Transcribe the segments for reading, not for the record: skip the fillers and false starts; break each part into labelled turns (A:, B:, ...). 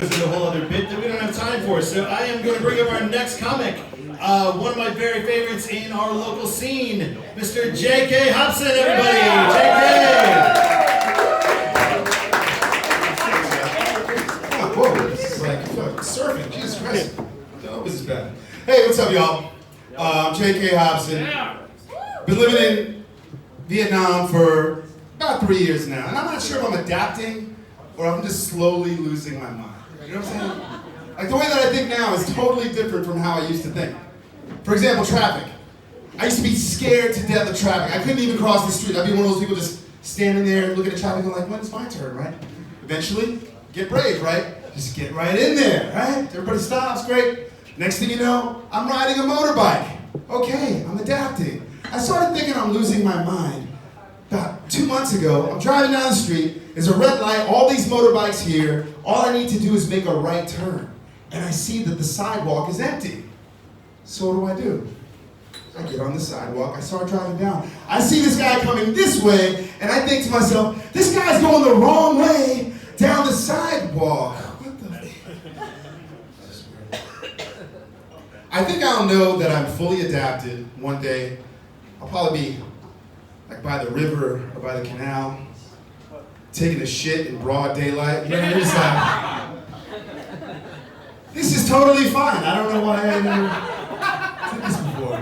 A: This is a whole other bit that we don't have time for, so I am going to bring up our next comic. One of my very favorites in our local scene, Mr. J.K. Hobson, everybody! J.K.!
B: Whoa, this is like surfing, Jesus Christ. No, this is bad. Hey, what's up, y'all? I'm J.K. Hobson. Been living in Vietnam for about 3 years now, and I'm not sure if I'm adapting or I'm just slowly losing my mind. You know what I'm saying? Like, the way that I think now is totally different from how I used to think. For example, traffic. I used to be scared to death of traffic. I couldn't even cross the street. I'd be one of those people just standing there looking at traffic and like, when's my turn, right? Eventually, get brave, right? Just get right in there, right? Everybody stops, great. Next thing you know, I'm riding a motorbike. Okay, I'm adapting. I started thinking I'm losing my mind. About 2 months ago, I'm driving down the street, there's a red light, all these motorbikes here, all I need to do is make a right turn. And I see that the sidewalk is empty. So what do? I get on the sidewalk, I start driving down. I see this guy coming this way, and I think to myself, this guy's going the wrong way down the sidewalk. What the? I think I'll know that I'm fully adapted one day. I'll probably be like by the river or by the canal, taking a shit in broad daylight. You know, you're just like, this is totally fine. I don't know why I never did this before.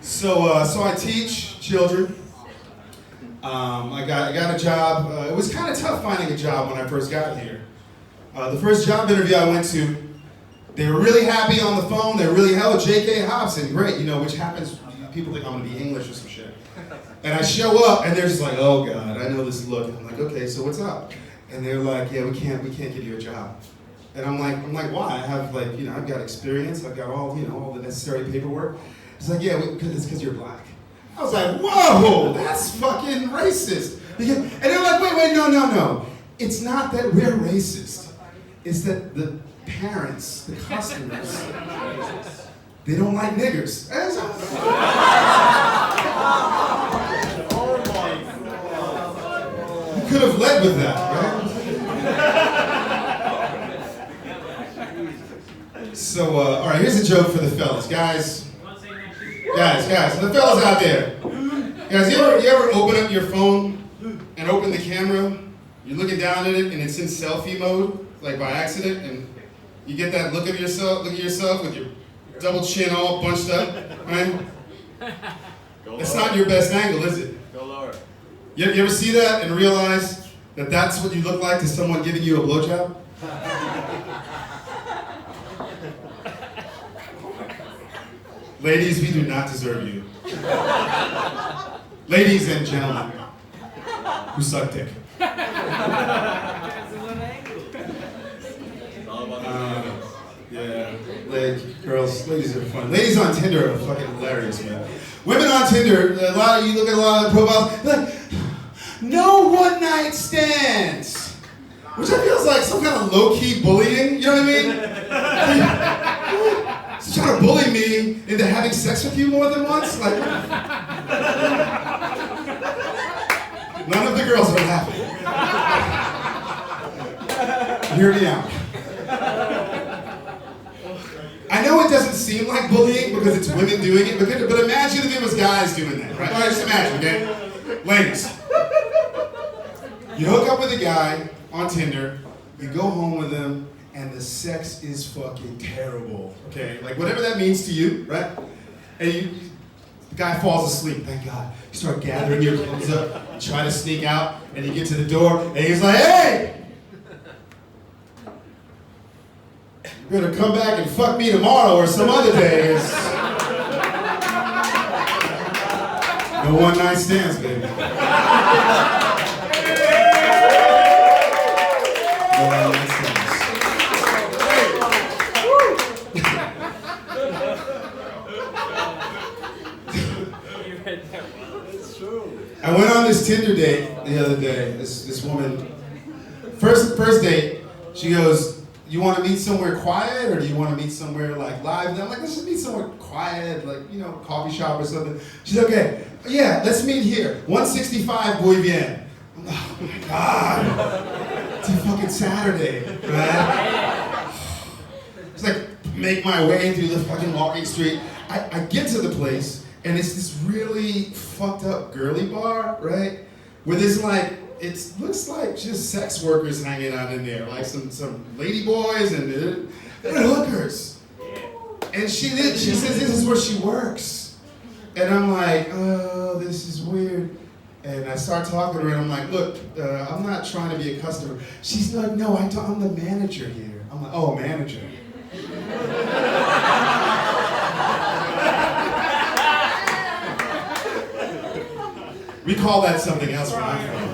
B: So I teach children. I got a job. It was kind of tough finding a job when I first got here. The first job interview I went to, they were really happy on the phone. They were really, hello, J.K. Hobson, great, you know, which happens. People think I'm gonna be English or some shit. And I show up and they're just like, oh God, I know this look. And I'm like, okay, so what's up? And they're like, yeah, we can't give you a job. And I'm like, why? I have like, you know, I've got experience, I've got all, you know, all the necessary paperwork. It's like, yeah, it's because you're black. I was like, whoa, that's fucking racist. And they're like, wait, no. It's not that we're racist. It's that the parents, the customers, they don't like niggers. You could have led with that, right? So, all right, here's a joke for the fellas. Guys, the fellas out there. Guys, you ever open up your phone and open the camera, you're looking down at it and it's in selfie mode, like by accident, and you get that look at yourself with your double chin all bunched up, right? It's not your best angle, is it?
C: Go lower.
B: You ever see that and realize that that's what you look like to someone giving you a blowjob? Ladies, we do not deserve you. Ladies and gentlemen who suck dick. Yeah, ladies are fun. Ladies on Tinder are fucking hilarious, man. Women on Tinder, you look at a lot of the profiles, like, no one night stands. Which I feel is like some kind of low-key bullying, you know what I mean? She's trying to bully me into having sex with you more than once? Like, none of the girls are laughing. Hear me out. I know it doesn't seem like bullying because it's women doing it, but imagine if it was guys doing that, right? All right, just imagine, okay? Ladies, you hook up with a guy on Tinder, you go home with him, and the sex is fucking terrible, okay? Like, whatever that means to you, right? And the guy falls asleep, thank God. You start gathering your clothes up, you try to sneak out, and you get to the door, and he's like, hey! You better come back and fuck me tomorrow or some other days. No one night stands, baby. No one night stands. I went on this Tinder date the other day. This woman, first date, she goes, you want to meet somewhere quiet or do you want to meet somewhere like live? And I'm like, let's just meet somewhere quiet, like, you know, coffee shop or something. She's like, okay, yeah, let's meet here, 165 Boy Bien. Oh my God. It's a fucking Saturday, right? It's like, make my way through the fucking walking street. I get to the place, and it's this really fucked up girly bar, right? Where there's like, it looks like just sex workers hanging out in there, like some lady boys and they're hookers. And she says this is where she works. And I'm like, oh, this is weird. And I start talking to her, and I'm like, look, I'm not trying to be a customer. She's like, no, I'm the manager here. I'm like, oh, manager. We call that something else where I'm from.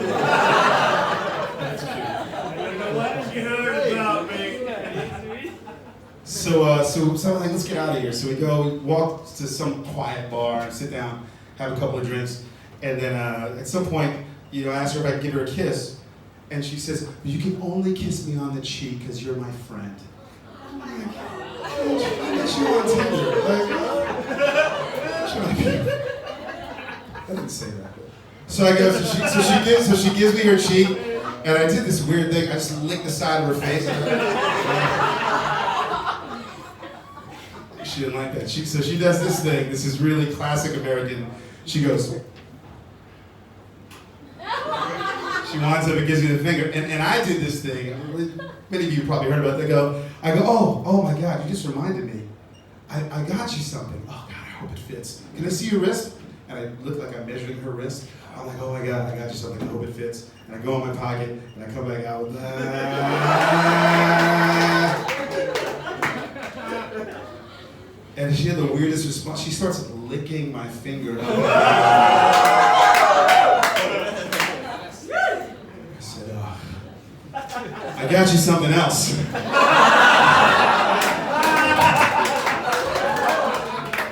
B: So I'm like, let's get out of here. So we walk to some quiet bar and sit down, have a couple of drinks, and then at some point, I ask her if I can give her a kiss, and she says, you can only kiss me on the cheek because you're my friend. I'm like, I met you on Tinder. I didn't say that. So I go, so she gives me her cheek, and I did this weird thing. I just licked the side of her face. She didn't like that. So she does this thing. This is really classic American. She goes. She winds up and gives me the finger, and I did this thing. Many of you probably heard about it. I go, oh my God, you just reminded me. I got you something. Oh God, I hope it fits. Can I see your wrist? And I look like I'm measuring her wrist. I'm like, oh my God, I got you something. I hope it fits. And I go in my pocket, and I come back out with and she had the weirdest response. She starts licking my finger. I said, oh, I got you something else.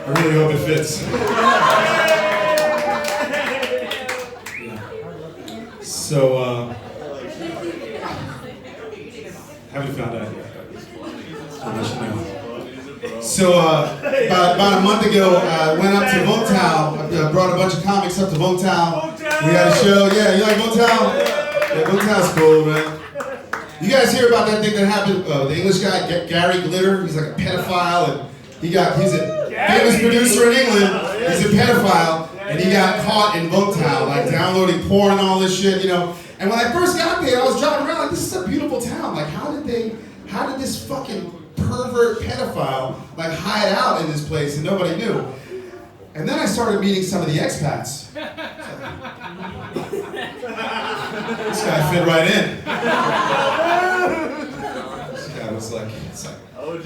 B: I really hope it fits. So, haven't found out yet. I'll let you know. So, about a month ago, I went up to Motown. I brought a bunch of comics up to Motown. We had a show. Yeah, you like Motown? Yeah, Motown's cool, man. You guys hear about that thing that happened? The English guy, Gary Glitter. He's like a pedophile, and he's a famous producer in England. He's a pedophile. And he got caught in Motown, like downloading porn and all this shit, And when I first got there, I was driving around like, this is a beautiful town. Like, how did this fucking pervert pedophile like hide out in this place and nobody knew? And then I started meeting some of the expats. This guy fit right in. This guy was like, it's like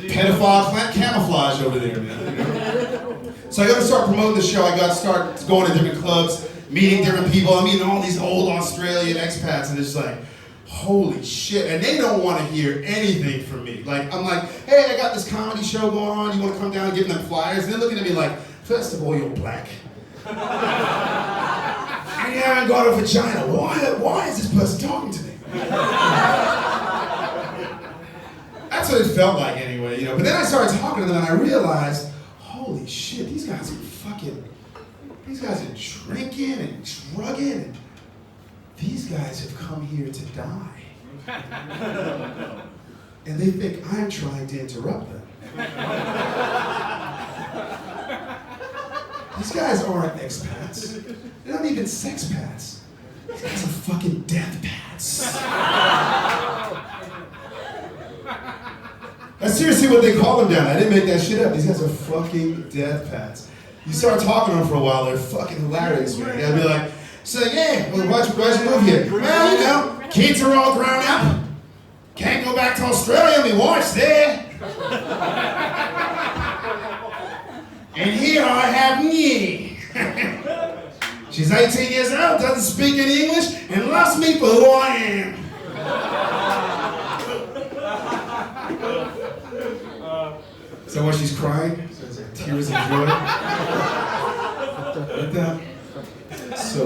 B: pedophile camouflage over there, man. So I got to start promoting the show. I got to start going to different clubs, meeting different people. I'm meeting all these old Australian expats, and it's like, holy shit. And they don't want to hear anything from me. Like, I'm like, hey, I got this comedy show going on. You want to come down and give them flyers? And they're looking at me like, first of all, you're black. And you haven't got a vagina. Why is this person talking to me? That's what it felt like anyway, But then I started talking to them, and I realized, holy shit, these guys are drinking and drugging, and these guys have come here to die. And they think I'm trying to interrupt them. These guys aren't expats. They're not even sexpats. These guys are fucking death pats. That's seriously what they call them down there. I didn't make that shit up. These guys are fucking death pats. You start talking to them for a while, they're fucking hilarious, man. They'll be like, so yeah, well, why'd you move here? Well, kids are all grown up. Can't go back to Australia, my wife's there. And here I have me. She's 18 years old, doesn't speak any English, and loves me for who I am. So when she's crying, so it's like tears of joy. Like that. So,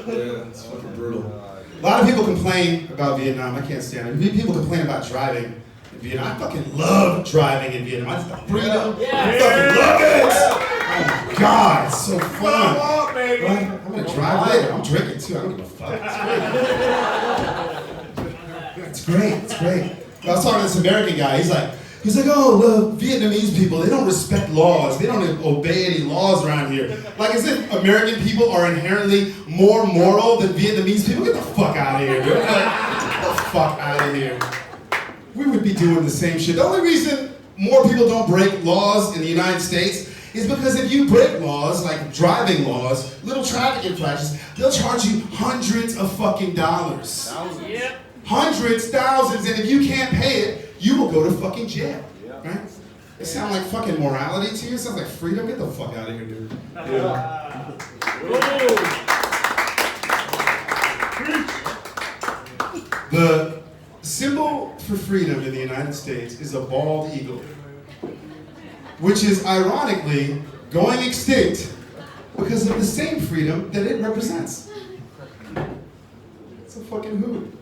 B: yeah, it's fucking brutal. A lot of people complain about Vietnam. I can't stand it. People complain about driving in Vietnam. I fucking love driving in Vietnam. I just freedom. I fucking love it. Oh my God, it's so fun. Right? I'm gonna drive later. I'm drinking too. I don't give a fuck. It's great. It's great. It's great. I was talking to this American guy. He's like, oh, the Vietnamese people, they don't respect laws. They don't obey any laws around here. Like, as if American people are inherently more moral than Vietnamese people. Get the fuck out of here, dude. Like, get the fuck out of here. We would be doing the same shit. The only reason more people don't break laws in the United States is because if you break laws, like driving laws, little traffic infractions, they'll charge you hundreds of fucking dollars.
C: Yep.
B: Hundreds, thousands, and if you can't pay it, you will go to fucking jail, right? It sounds like fucking morality to you? It sounds like freedom? Get the fuck out of here, dude. Yeah. The symbol for freedom in the United States is a bald eagle, which is ironically going extinct because of the same freedom that it represents. It's a fucking hoot.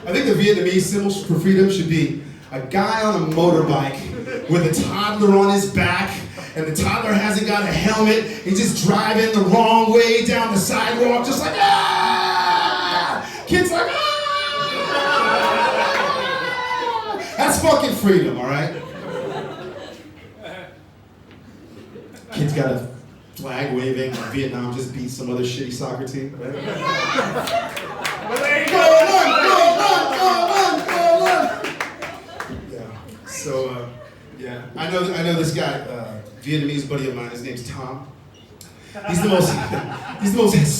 B: I think the Vietnamese symbol for freedom should be a guy on a motorbike with a toddler on his back, and the toddler hasn't got a helmet. He's just driving the wrong way down the sidewalk, just like, ah! Kids like, ah! That's fucking freedom, all right? Kids got a flag waving, and Vietnam just beat some other shitty soccer team, right? Go, yeah. So, yeah, I know this guy, Vietnamese buddy of mine. His name's Tom. He's the most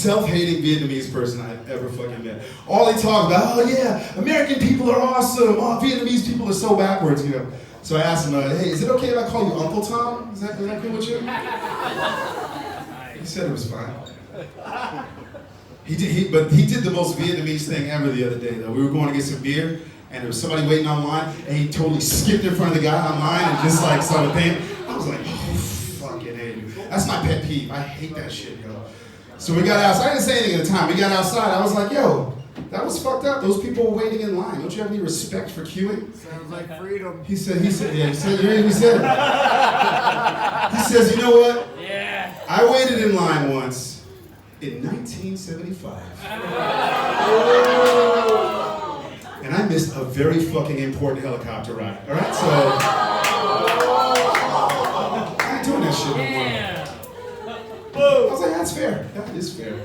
B: self-hating Vietnamese person I've ever fucking met. All he talks about, oh yeah, American people are awesome. Oh, Vietnamese people are so backwards, you know. So I asked him, hey, is it okay if I call you Uncle Tom? Is that cool with you? He said it was fine. He did the most Vietnamese thing ever the other day, though. We were going to get some beer, and there was somebody waiting online, and he totally skipped in front of the guy online and just like started paying. I was like, oh, fucking hey, dude. That's my pet peeve. I hate that shit, yo. So we got outside. I didn't say anything at the time. We got outside. I was like, yo, that was fucked up. Those people were waiting in line. Don't you have any respect for queuing?
D: Sounds like freedom.
B: He said, you hear what he said? He says, you know what?
C: Yeah.
B: I waited in line once. In 1975. And I missed a very fucking important helicopter ride. All right, so I ain't doing that shit no more. I was like, that's fair. That is fair.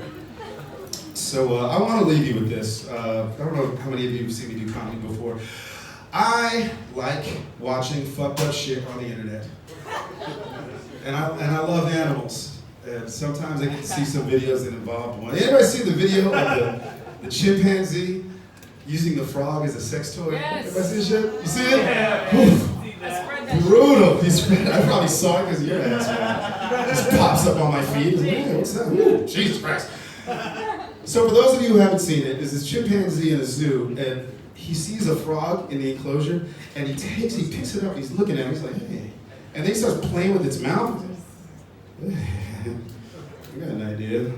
B: So I want to leave you with this. I don't know how many of you have seen me do comedy before. I like watching fucked up shit on the internet, and I love animals. And sometimes I get to see some videos that involve one. Anybody see the video of the chimpanzee using the frog as a sex toy?
C: Yes.
B: Everybody see this shit? You see it?
C: Yeah.
B: Brutal. I probably saw it because of your ass, man. It just pops up on my feed. Like, hey, what's that? Ooh, Jesus Christ. So for those of you who haven't seen it, there's this chimpanzee in a zoo, and he sees a frog in the enclosure, and he picks it up, he's looking at it, he's like, hey. And then he starts playing with its mouth. I got an idea.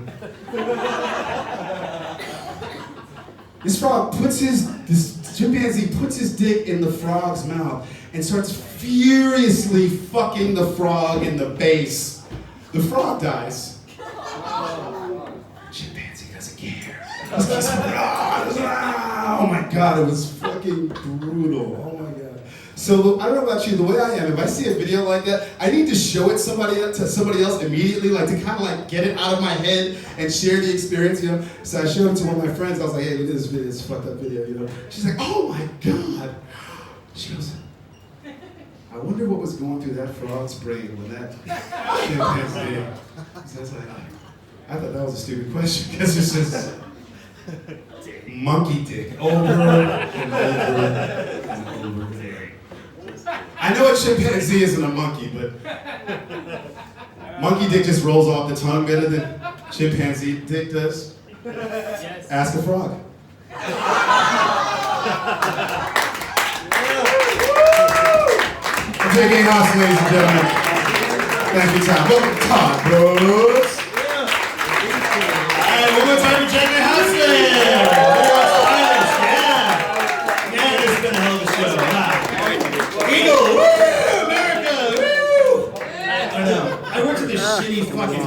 B: This chimpanzee puts his dick in the frog's mouth and starts furiously fucking the frog in the base. The frog dies. Chimpanzee doesn't care. He's just, oh my god, it was fucking brutal. Oh my god. So I don't know about you, the way I am, if I see a video like that, I need to show it to somebody else immediately, like to kind of like get it out of my head and share the experience, you know. So I showed it to one of my friends. I was like, hey, look at this video, this fucked up video, you know. She's like, oh my god. She goes, I wonder what was going through that frog's brain when that chimpanzee. So I was like, I thought that was a stupid question because it's just monkey dick over and over and over again. I know a chimpanzee isn't a monkey, but monkey dick just rolls off the tongue better than chimpanzee dick does.
C: Yes.
B: Ask a frog. I'm J.K. Hobson, ladies and gentlemen. Thank you, Tom. Welcome to Todd Bros.
A: Alright, one more time for J.K. Hobson! Yeah, this has been a hell of a show. Wow. Eagle! Woo! America! Woo! I know. I worked at this shitty fucking